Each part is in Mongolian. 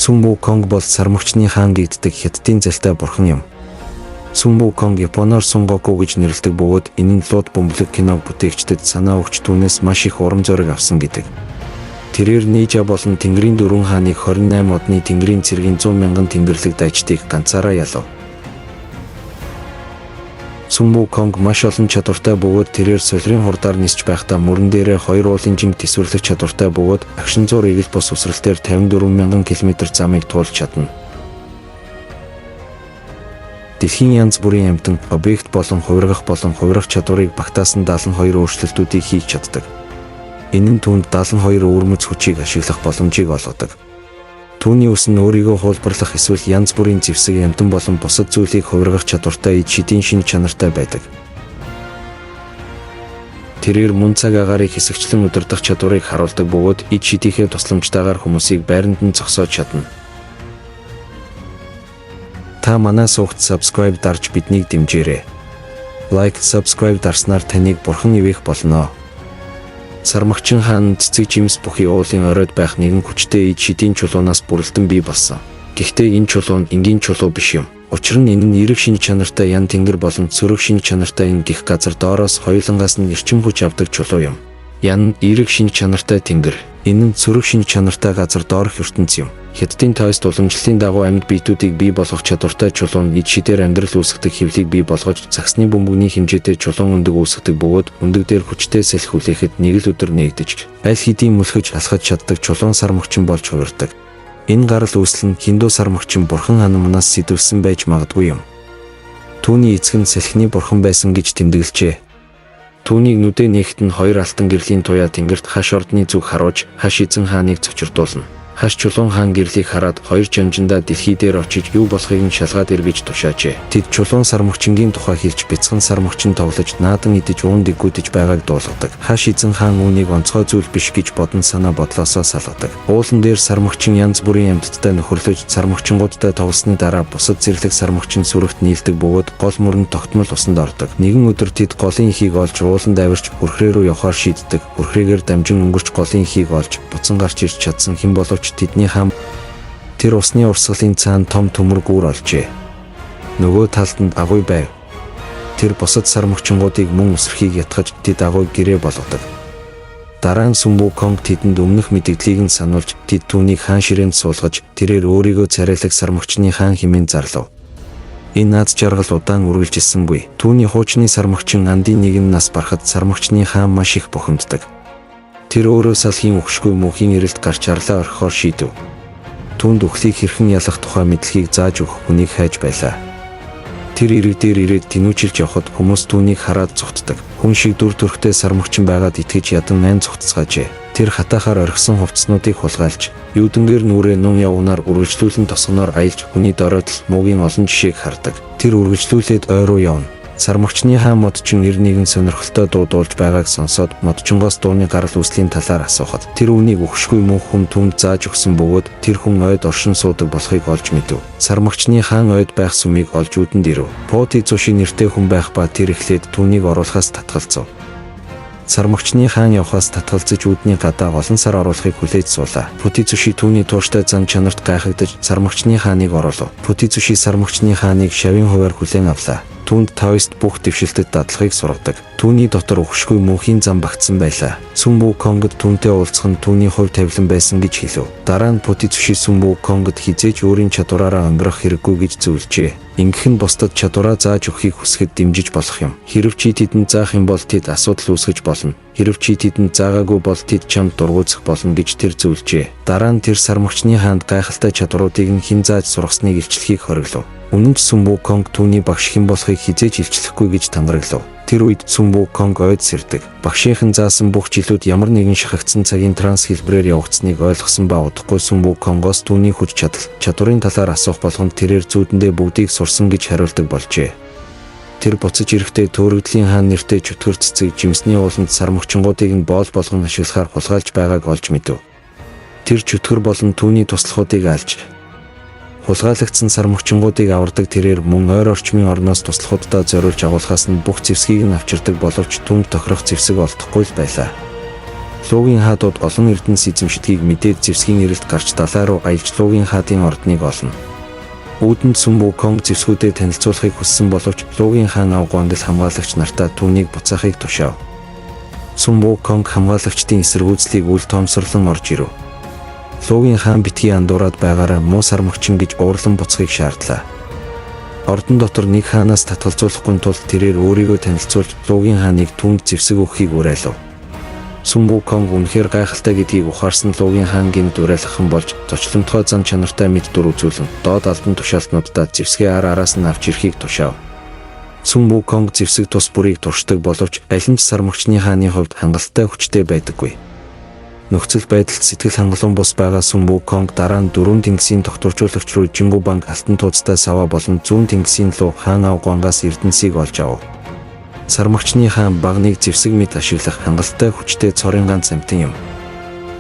Сун Вуконг бол сармагчны хаан гэгддэг хятадын залтай бурхан юм. Сун Вуконг Японоор Сунгоку гэж нэрлэдэг бөгөөд энэ нь лууд бөмбөлөг киног бүтээгчдэд санаа өгч түүнээс маш их урам зориг авсан гэдэг. Тэрээр Нижа болон Тэнгэрийн дөрвөн хааныг 28 одны Тэнгэрийн цэргийн 100 мянган тэнгэрлэг дайчдыг ганцаараа ялав. Сун Вуконг маш олон чадвартай бөгөөд тэрээр солирын хурдаар нисч байхдаа мөрөн дээрээ 2 уулын жинг тэсвэрлэх чадвартай бөгөөд агшин зуур игэл бус усралтээр 54 мянган км замыг туулж чадна. Дэлхийн янз бүрийн амьтан, объект болон хувиргах чадварыг багтаасан 72 өөрчлөлтүүдийг хийж чаддаг. Энэ нь түүнд 72 өвөрмөц хүчийг ашиглах боломжийг олгодог. Түүний ус нь өөрийгөө хуулбарлах эсвэл янз бүрийн зэвсэг амьтан болон бусад зүйлийг хувиргах чадвартай ид шидийн шинж чанартай байдаг. Тэрээр мөн цаг агаарыг хэсэгчлэн удирдах чадварыг харуулдаг бөгөөд ид шидийнхээ тусламжтайгаар хүмүүсийг байранд нь зогсоож чадна. Та манай суугт subscribe дарж биднийг дэмжээрэй. Like, subscribe дарснаар таныг бурхан ивэх болно. Сармагчин хаан цэцэг жимс бүхий уулын оройд байх нэгэн хүчтэй ид шидийн чулуунаас бүрэлдэн бий болсон. Гэхдээ энэ чулуун энгийн чулуу биш юм. Учир нь энэ нь эерэг шинж чанартай ян тэнгэр болон цөрөг шинж чанартай энэ гих газар доороос хоёулангаас нь эрчим хүч авдаг чулуу юм. Ян эерэг шинж чанартай тэнгэр, энэ нь цөрөг шинж чанартай газар доорх ертөнц юм. Хятадын тойст уламжлалын дагуу амьд биетүүдийг бий болгох чадвартай чулуун ид шидээр амьдрал үүсгдэг хэвлийг бий болгож цагсны бөмбөгний хэмжээтэй чулуун өндөг үүсгдэг бөгөөд өндөг дээр хүчтэй салхи хүлээхэд нэг л өдөр нэгдэж аль хэдийн мөлхөж алхаж чаддаг чулуун сармагчин болж хувирдаг. Энэ гарал үүсэл нь хинду сармагчин бурхан Хануманаас сэтвэлсэн байж магадгүй юм. Түүний эцэг нь салхины бурхан байсан гэж тэмдэглэжээ. Түүнийг нүдэ нэхт нь 2 алтан гэрлийн туяа тэнгэрт хаш ордны зүг харуулж хаш эзэн хааныг цочирдуулна. Хаш чулуун хаан гэрлийг хараад 2 жамжиндаа дэлхий дээр очиж юу болохыг нь шалгаад эргэж тушаажээ. Тэд чулуун сармагчингийн тухай хэлж бяцхан сармагчин тоглож наадан идэж уун дэггүүдэж байгааг дуулгадаг. Хаш эзэн хаан үүнийг онцгой зүйл биш гэж бодон санаа бодлоосоо салгадаг. Уулан дээр сармагчин янз бүрийн амьтдтай нөхөрлөж сармагчингуудтай тоглосны дараа бусад зэрлэг сармагчин сүрэгт нийлдэг бөгөөд гол мөрөнд тогтмол усанд ордог. Нэгэн өдөр тэд голын ихийг олж ууланд авирч хүрхрээ рүү явахаар шийддэг. Хүрхрээгээр дамжин өнгөрч голын ихийг олж буцан гарч ирж чадсан хэн боловч тэдний хаан тэр усны урсгалын цаана том төмөр гүүр олжээ. Нөгөө талд нь агуй байв. Тэр бусад сармагчингуудыг мөн үсрэхийг ятгаж тэд агуйг гэрээ болгодог. Дараа нь Сун Вуконг тэдэнд өмнөх мэдээллийг нь сануулж тэд түүнийг хаан ширээнд суулгаж тэрээр өөрийгөө царайлаг сармагчны хаан хэмээн зарлав. Энэ наад жаргал удаан үргэлжилсэнгүй. Түүний хуучны сармагчин Андын нэгэн нас барахад сармагчны хаан маш их бухимддаг. Тэр өөрөө салхийн өгшгүй мөнхийн ирэлт гарч арлаа орхихоор шийдэв. Түүнд үхлийг хэрхэн ялах тухай мэдлэгийг зааж өгөх хүнийг хайж байлаа. Тэр ирэг дээр ирээд тэнүүчилж явхад хүмүүс түүнийг хараад зүгтдэг. Хүн шиг дүр төрхтэй сармагчин байгаад итгэж ядан майн зүгтцгаажээ. Тэр хатаахаар орхисон хувцснуудыг хулгайлж, юудэнгээр нүрээ нун явнаар үргэлжлүүлэн тосгоноор аялж хүний дороотл муугийн олон жишээг хардаг. Тэр үргэлжлүүлээд ой руу явна. Сармагчны хаан модчин 91 сонирхолтой дуу дуулж байгааг сонсоод модчингоос дууны гарал үүслийн талаар асуухад тэр үнийг өгшгүй мөнх хүн түнд зааж өгсөн бөгөөд тэр хүн ойд оршин суудаг болохыг олж мэдэв. Сармагчны хаан ойд байх сүмийг олж үүдэнд ирэв. Пути Цуши нэртэй хүн байх ба тэр эхлээд түүнийг оруулахаас татгалзав. Сармагчны хаан явхаас татгалзаж үүдний гадаа олон сар оруулахыг хүлээж суулаа. Пути Цуши түүний тууштай зан чанарт гайхагдаж сармагчны хааныг оруулав. Пути Цуши сармагчны хааныг шавийн хуваар хүлээн авлаа. Түүнд Таоист бүх дэвшилтэд дадлагыг сургадаг. Түүний дотор өгшгүй мөнхийн зам багтсан байлаа. Сун Вуконгд түүнтэй уулзах нь түүний хувь тавилан байсан гэж хэлв. Дараа нь Пути Цуши Сун Вуконгд хизээж өөрийн чадвараараа өнгөрөх хэрэггүй гэж зөвлөжээ. Ингэх нь бусдад чадвараа зааж өгөхийг хүсэхэд дэмжиж болох юм. Хэрв чи тэдэнд заах юм бол тэд асуудал үүсгэж болно. Хэрв чи тэдэнд заагаагүй бол тэд чамд дургуутсах болно гэж тэр зөвлөжээ. Дараа нь тэр сармагчны хаанд гайхалтай чадваруудыг нь хэн зааж сургасныг илчлэхийг хориглов. Үнэн ч Сун Вуконг түүний багш хэн болохыг хизээж илчлэхгүй гэж тангараглав. Тэр үед Сун Вуконг ойд сэрдэг. Багшийнхан заасан бүх жилүүд ямар нэгэн шахагдсан цагийн транс хэлбэрээр явагдсныг ойлгосон ба удахгүй Сун Вуконгоос түүний хүч чадварын талаар асуух болгонд тэрээр зүүдэндээ бүгдийг сурсан гэж хариулдаг болжээ. Тэр буцаж ирэхдээ төөрөгдлийн хаан нэртэй чөтгөр цэцэг жимсний ууланд сармагчингуудыг нь боол болгон ашиглахаар хулгайлж байгааг олж мэдэв. Тэр чөтгөр болон түүний туслахуудыг алж хулгайлагдсан сармагчингуудыг авардаг. Тэрээр мөн ойр орчмын орноос туслахуудаа зориулж агуулхаас нь бүх зэвсгийг нь авчирдаг боловч түнд тохирох зэвсэг олдохгүй л байлаа. Луугийн хаадууд олон эрдэнэс эзэмшдгийг мэдээд Зевсгийн эрэлт гарч далай руу аялж Луугийн хаадын ордныг олно. Үүдэнд Сүм Вуконг Зевсгүүдэд танилцуулахыг хүссэн боловч Луугийн хаан ав Гуангл хамгаалагч нартаа түүнийг буцаахыг тушаав. Сүм Вуконг хамгаалагчдын эсэргүүцлийг үл тоомсорлон орж ирэв. Луугийн хаан битгий андуураад байгаараа муу сармагчин гэж уурлан буцахыг шаардлаа. Ордон дотор нэг хаанаас татгалзуулахгүй тул тэрээр өөрийгөө танилцуулж Луугийн хааныг түүнд зэвсэг өгөхийг уриалав. Сүм Вуконг үнэхээр гайхалтай гэдгийг ухаарсан Луугийн хаан гэмт уриалгахан болж зочломтгой зан чанартай мэд дур үзүүлэн доод албан тушаалтнуудаа зэвсгээ араас нь авч ирэхийг тушаав. Сүм Вуконг зэвсэг тус бүрийг туршдаг боловч аль нь ч сармагчны хааны хувьд хангалттай хүчтэй байдаггүй. Нөхцөл байдалд сэтгэл хангалуун бус байгаа Сүм Вуконг дараа нь дөрвөн тэнгисийн тогтворжуулагч руу Жингу банк алтан туудастай саваа болон зүүн тэнгисийн Луу хаан ав Гуангаас эрдэнсийг олж авав. Сармагчны хаан багныг зэвсэг мэт ашиглах хангалттай хүчтэй цорын ганц амьтан юм.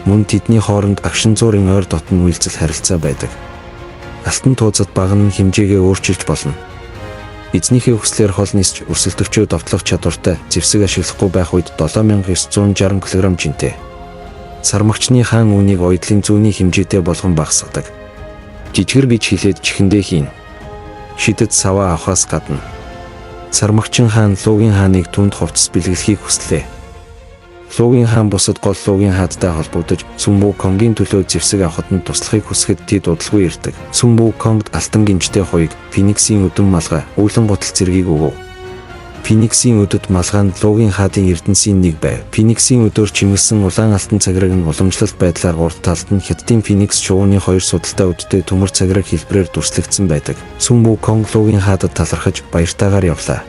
Мөн тэдний хооронд агшин зуурын ойр дотн үйлцэл харилцаа байдаг. Алтан туудсад баг нь хэмжээгээ өөрчилж болно. Эзнийхээ хүслээр хол нисч өрсөлдөвчөө довтлох чадвартай зэвсэг ашиглахгүй байх үед 7960 кг жинтэй. Сармагчны хаан үүнийг ойдлын зүүнний хэмжээтэй болгон багасгадаг. Жижигэр гэж хэлээд чихэндээ хийн. Шидэд саваа авахаас гадна Сармагчин хаан Луугийн хааныг түнд хувцас бэлгэлэхийг хүслээ. Луугийн хаан бусад гол Луугийн хаадтай холбогдож Сүм Вуконгийн төлөө зэвсэг авахд нь туслахыг хүсэхэд тэд удалгүй ирдэг. Сүм Вуконгд алтан гинжтэй хуйг, Фениксийн өдөн малгай, үүлэн гутал зэргийг өгөв. Фениксийн өдөд малгай нь Луугийн хаадын эрдэнсийн нэг байв. Фениксийн өдөр чимгэлсэн улаан алтан цаграг нь уламжлалт байдлаар урд талд нь Хятадын Феникс шувууны хоёр судалтай өдтэй төмөр цаграг хэлбэрээр дүрслэгдсэн байдаг. Сүм Вуконг Луугийн хаадад талархаж баяртайгаар явлаа.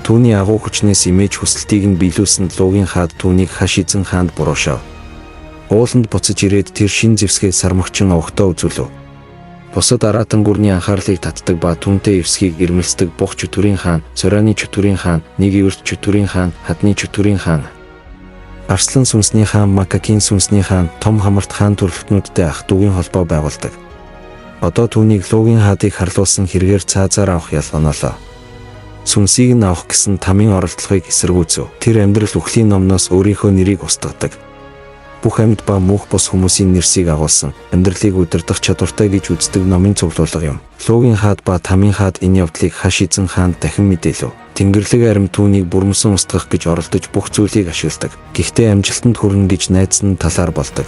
Түүний агуу хүчнээс имэж хүсэлтийг нь биелүүлсэн Луугийн хаад түүнийг хаш эзэн хаанд буруушав. Ууланд буцаж ирээд тэр шин зэвсгээ сармагчин овогтоо үзүүлв. Бусад аратан гүрний анхаарлыг татдаг ба түүнтэй эвсгийг ирмэлцдэг бух чөтгөрийн хаан, Соряны чөтгөрийн хаан, нэг ивэрт чөтгөрийн хаан, Хадны чөтгөрийн хаан, Арслан сүнсний хаан, Макакийн сүнсний хаан, том хамарт хаан төрөлхтнүүдтэй ах дүүгийн холбоо байгуулдаг. Одоо түүнийг Луугийн хаадыг харлуулсан хэрэгээр цаазаар авах ялганоолоо. Сүнсийг нь авах гэсэн тамийн оролдлогыг эсэргүүцэв. Тэр амьдрал үхлийн номноос өөрийнхөө нэрийг устгадаг. Бүх амьд ба мөнх бус хүмүүсийн нэрсийг агуулсан амьдралыг удирдах чадвартай гэж үздэг номын цуглуулга юм. Луугийн хаад ба тамийн хаад энэ явдлыг хаш эзэн хаанд дахин мэдээлв. Тэнгэрлэг арим түүнийг бүрмсэн устгах гэж оролдож бүх зүйлийг ашигладаг. Гэхдээ амжилтанд хүрнэ гэж найдсан талаар болдог.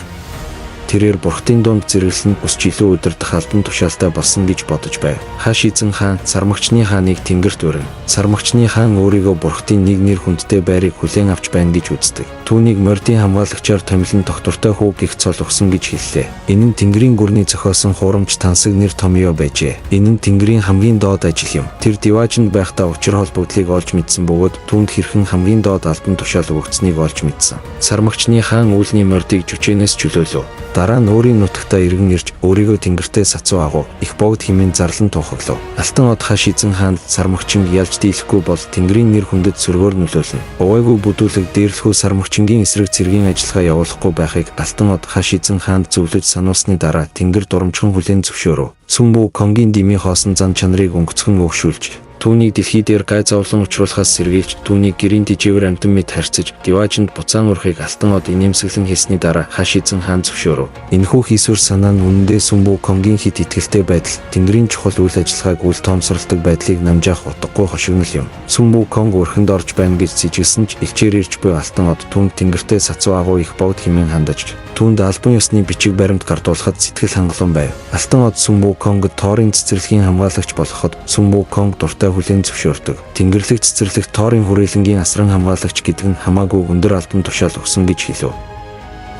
Тэрээр бурхтын дунд зэрэглэн өсч илүү удирдах албан тушаалтай болсон гэж бодож байв. Хаш эзэн хаан Сармагчны хааныг тэнгэрт өрнө. Сармагчны хаан өөрийгөө бурхтын нэг нэр хүндтэй байрыг хүлээн авч байна гэж үздэг. Түүнийг мордын хамгаалагчаар томилон доктортой хүү гих цол өгсөн гэж хэллээ. Энэ нь Тэнгэрийн гүрний зохиосон хурамч тансаг нэр томьёо байжээ. Энэ нь Тэнгэрийн хамгийн доод ажил юм. Тэр Диваажинд байхдаа учир холбогдлыг олж мэдсэн бөгөөд түүнд хэрхэн хамгийн доод албан тушаал өгөгдсөнийг олж мэдсэн. Сармагчны хаан үүлний мордыг жүчээнээс чөлөөлөв. Дараа нь өөрийн нутагтаа иргэн ирж өөрийгөө тэнгэртэй сацуу агуу их богд хэмээн зарлан туухаглав. Алтан од хаш эзэн хаанд сармагчин ялж дийлэхгүй бол Тэнгэрийн нэр хүндэд сөргөөр нөлөөлнө. Увайгүй бүдүүлэг дээрлэхүү сармагчингийн эсрэг цэргийн ажиллагаа явуулахгүй байхыг алтан од хаш эзэн хаанд зөвлөж сануулсны дараа Тэнгэр дурамчхан хүлээн зөвшөөрөв. Сүм Вуконгийн дими хоосон зан чанарыг өнгөцгөн өгшүүлж түүнийг дэлхий дээр гай зовлон учруулахаас сэргийлж түүнийг гэрийн дижээвэр амтан мэд харьцаж Диваажинд буцаан урахыг алтан од инээмсэглэн хийсний дараа хаш эзэн хаан зөвшөөрөв. Энэхүү хийсвэр санаа нь үнэндээ Сүм Вуконгийн хит итгэлтэй байдал, Тэнгэрийн чухал үйл ажиллагааг үл тоомсоролдог байдлыг намжаах утгагүй хошигнол юм. Сүм Вуконг өрхөнд орж байна гэж сэжигсэн ч элчээр ирж буй алтан од түүнд тэнгэртэй сацуу агуу их богд хэмээн хандаж түүнд албан ёсны бичиг баримт гардуулахад сэтгэл хангалуун байв. Алтан од Сүм Вуконгд тоорын цэцэрлэгийн хамгаалагч болоход Сүм Вуконг дуртай хүлээн зөвшөөрдөг. Тэнгэрлэг цэцэрлэгт тоорын хүрээлэнгийн асран хамгаалагч гэдэг нь хамаагүй өндөр албан тушаал өгсөн гэж хэлв.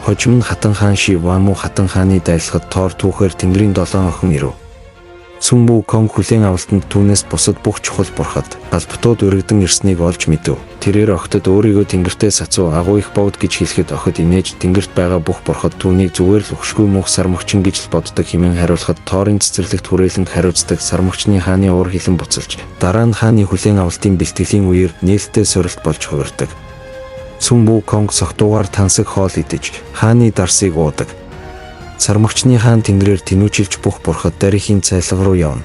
Хожим нь Хатан хаан Шиваму Хатан хааны дайрлагад тоор түүхээр Тэнгэрийн 7 охин ирэв. Сүм Вуконг хүлээн авалтанд түүнээс бусад бүх чухал бурхад галбтууд өргөдөн ирснийг олж мэдэв. Тэрээр охтод өөрийгөө тэнгэртэй сацуу агуу их богд гэж хэлэхэд охид инээж тэнгэрт байгаа бүх бурхад түүнийг зүгээр л өгшгүй мөнх сармагчин гэж л боддог хэмээн хариулахад тоорын цэцэрлэгт хүрээлэнд хариуцдаг сармагчны хааны уур хилэн буцалж дараа нь хааны хүлээн авалтын бэлтгэлийн үеэр нээлттэй сорилт болж хувирдаг. Сүм Вуконг согтуугаар тансаг хоол идэж хааны дарсыг уудаг. Сармагчны хаан тэнгэрээр тэнүүчилж бүх бурхад дарихын цайлга руу явна.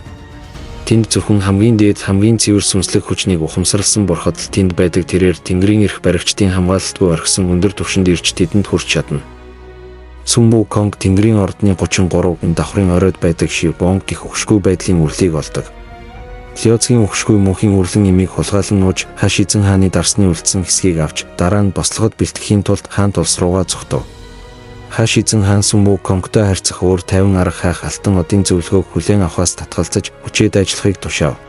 Тэнд зөвхөн хамгийн дээд хамгийн цэвэр сүнслэг хүчнийг ухамсарласан бурхад л тэнд байдаг. Тэрээр Тэнгэрийн эрх баригчдын хамгаалалтгүй орхисон өндөр түвшинд ирж тэдэнд хүрч чадна. Сүм Вуконг Тэнгэрийн ордны 33 давхрын оройд байдаг Шивонг гэх өгшгүй байдлын үрлийг олдог. Лёцгийн өгшгүй мөнхийн үрлэн имийг хулгайлан нууж Хашизэн хааны дарсны үлдсэн хэсгийг авч дараа нь бослогод бэлтгэхийн тулд хаант улс руугаа зүгтв. Хашизэн хаан Сүм Вуконгтой харьцах өөр 50 арга хайх алтан одын зөвлөгөөг хүлээн авахаас татгалзаж хүчээд ажиллахыг тушаав.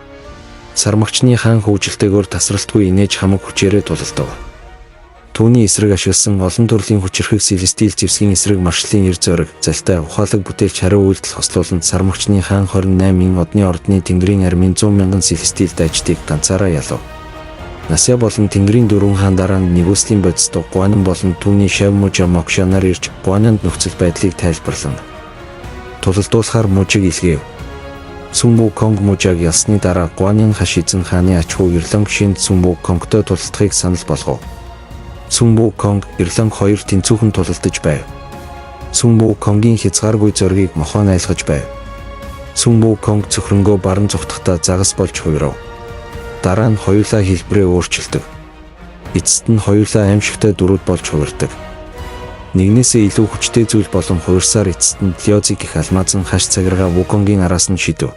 Сармагчны хаан хөвжилтэйгээр тасралтгүй инээж хамаг хүчээрээ тулалдав. Түүний эсрэг ашигласан олон төрлийн хүчирхэг Селестил зэвсгийн эсрэг маршлын эр зориг, залтай ухаалаг бүтээлч хариу үйлдэл хослуулан Сармагчны хаан 28 одны ордны Тэнгэрийн армийн 100 мянган Селестил дайчдыг ганцаараа ялав. Насья болон Тэнгэрийн дөрвөн хаан дараа нь Нэгүслийн бодистой Гуанан болон түүний шав мужа Мокшанаар ирж Гуананд нөхцөл байдлыг тайлбарлана. Тулалдуулахаар мужиг илгээв. Сүм Вуконг мужаг ялсны дараа Гуанан Хашизэн хааны ач хүү Ирлонг шинд Сүм Вуконгтой тулалдахыг санал болгов. Сүм Вуконг Ирлонг хоёр тэнцүүхэн тулалдаж байв. Сүм Вуконгийн хязгааргүй зоригийг мохоо айлгаж байв. Сүм Вуконг цөхрөнгөө баран зүхтахдаа загас болж хувирав. Дараа нь хоёулаа хэлбэрээ өөрчилдөг. Эцэст нь хоёулаа аимшигтай дөрүүд болж хувирдаг. Нэгнээсээ илүү хүчтэй зүйл болон хувирсаар эцэст нь Лёци гэх алмазан хаш цагиргаа Вуконгийн араас нь шидэв.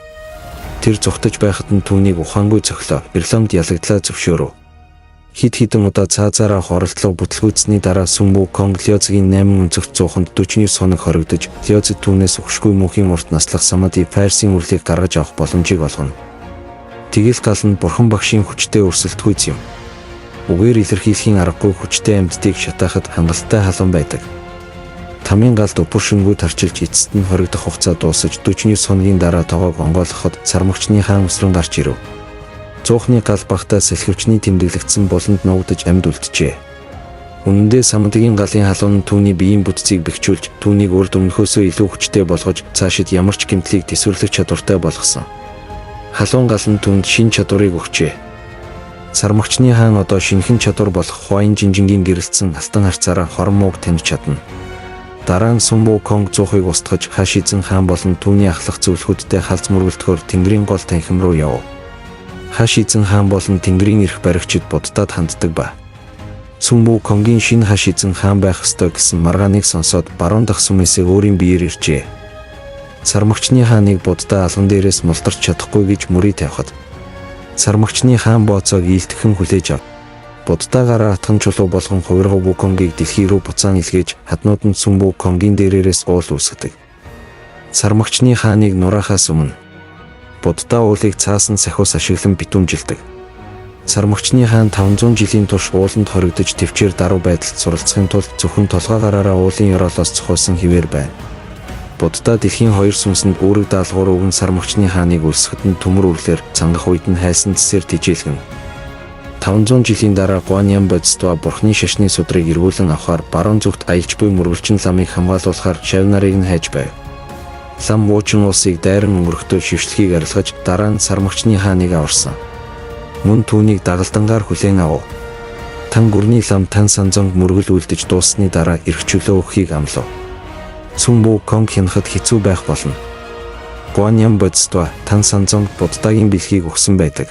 Тэр зүхтаж байхад нь түүнийг ухаангүй цохлоо. Ирлонд ялагдлаа зөвшөөрөв. Хид хідэн удаа цаазаараа хоролтлого бүтлгүүцсний дараа Сүм Вуконг Лёцгийн 8 өнцөгт 149 хоног хоригдож Лёцид түүнээс өгшгүй мөнхийн урт наслах Самади Фарсын үрлийг гаргаж авах боломжийг олгоно. Тэгэл гал нь бурхан багшийн хүчтэй өрсөлдөхүйц юм. Үгээр илэрхийлэхийн аргагүй хүчтэй амьтдыг шатаахад хангалттай халуун байдаг. Тамийн галд упуршингүй тарчилж эцэст нь хоригдох хугацаа дуусаж 49 хоногийн дараа тоогоог онгойлгоход Сармагчны хаан өсрөн гарч ирэв. Цуухны гал багтаа салхивчны тэмдэглэгдсэн буланд нуугдаж амьд үлджээ. Үнэн дээр Самадигийн галын халуун нь түүний биеийн бүтцийг бэхжүүлж, түүнийг урд өмнөхөөсөө илүү хүчтэй болгож, цаашид ямар ч гэмтлийг тэсвэрлэх чадвартай болгосон. Халуун гал нь түүнд шин чадварыг өгчээ. Сармагчны хаан одоо шинэхэн чадвар болох Хуайн жинжингийн гэрэлтсэн алтан харцаараа хорон мууг таних чадна. Дараа нь Сүм Вуконг зуухыг устгаж Хашизэн хаан болон түүний ахлах зөвлөхүүдтэй халз мөргөлтгөөр Тэнгэрийн гол танхим руу явв. Хашизэн хаан болон Тэнгэрийн эрх баригчид буддад ханддаг ба. Сүм Вуконгийн шинэ Хашизэн хаан байх ёстой гэсэн маргааныг сонсоод баруун дахь сүмээсээ өөрийн биеэр иржээ. Сармагчны хааныг буддаа алган дээрээс мултарч чадахгүй гэж мөрий тавихад Сармагчны хаан бооцоог ийлтгэхэн хүлээж ав. Буддаагаараа атхан чулуу болгон хувирга Вуконгийг дэлхий рүү буцаан илгээж хаднууд нь Сүм Вуконгийн дээрээс уул үүсгэдэг. Сармагчны хааныг нураахаас өмнө Буддаа уулыг цаасан сахиус ашиглан битүүмжилдэг. Сармагчны хаан 500 жилийн турш ууланд хоригдож төвчээр даруй байдалд суралцахын тулд зөвхөн толгойгаараа уулын ёроолоос цохиулсан хിവэр байна. Буддаа дэлхийн хоёр сүнсэнд үүрэг даалгавар өгөн Сармагчны хааныг үлсгэхэд нь төмөр үрлээр цангах үед нь хайсан цэсээр тижээлгэн. 500 жилийн дараа Гуаньян бодиства бурхны шашны судрыг эргүүлэн авахар баруун зүгт аялж буй мөргөлчин ламыг хамгаалуулахаар шав нарыг нь хайж байв. Лам Вуучин улсыг дайран өнгөрөхдөө шившлэгийг арилгаж дараа нь Сармагчны хааныг аварсан. Мөн түүнийг дагалдангаар хүлээн авав. Тан гүрний лам Тан Санзонг мөргөл үлдэж дууссаны дараа эрх чөлөө өгөхийг амлав. Сүм Вуконг хянахад хэцүү байх болно. Гуаньян бодиства Тан Санзонг Буддагийн бэлхийг өгсөн байдаг.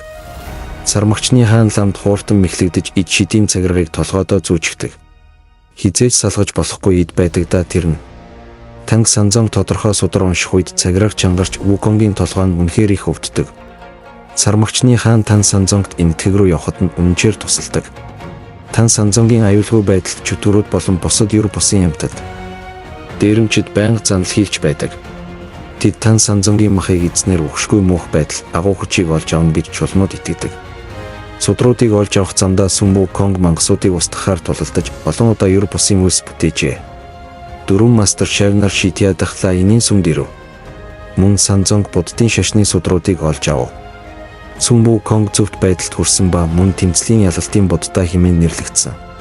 Сармагчны хаан ламд хууртан мэхлэгдэж ид шидийн цагиргыг толгойдоо зүүжигдэг. Хизээж салгаж болохгүй ид байдаг да тэр нь. Тан Санзонг тодорхой судар унших үед цагираг чангарч Вуконгийн толгой нь үнэхээр их өвддөг. Сармагчны хаан Тан Санзонгт энэтхэг рүү явхад нь үнэнчээр тусалдаг. Тан Санзонгийн аюулгүй байдалд чөтгөрүүд болон бусад юр бусын амьтад дээрэмчид байнга занал хийлж байдаг. Тэд Тан Санзонгийн махыг эзнэр өгшгүй мөнх байдал агуу хүчийг олж авна гэж чулмууд итгэдэг. Судруудыг олж авах замдаа Сүм Вуконг мангасуудыг устгахаар тулалдаж олон удаа юр бусын үлс бүтээжээ. 4 мастер шавнар шитя дахлаа энийн сүмд ирэв. Мөн Санзонг буддын шашны судруудыг олж авав. Сүм Вуконг зөвхт байдалд хүрсэн ба мөн тэмцлийн ялалтын буддаа хэмээн нэрлэгдсэн.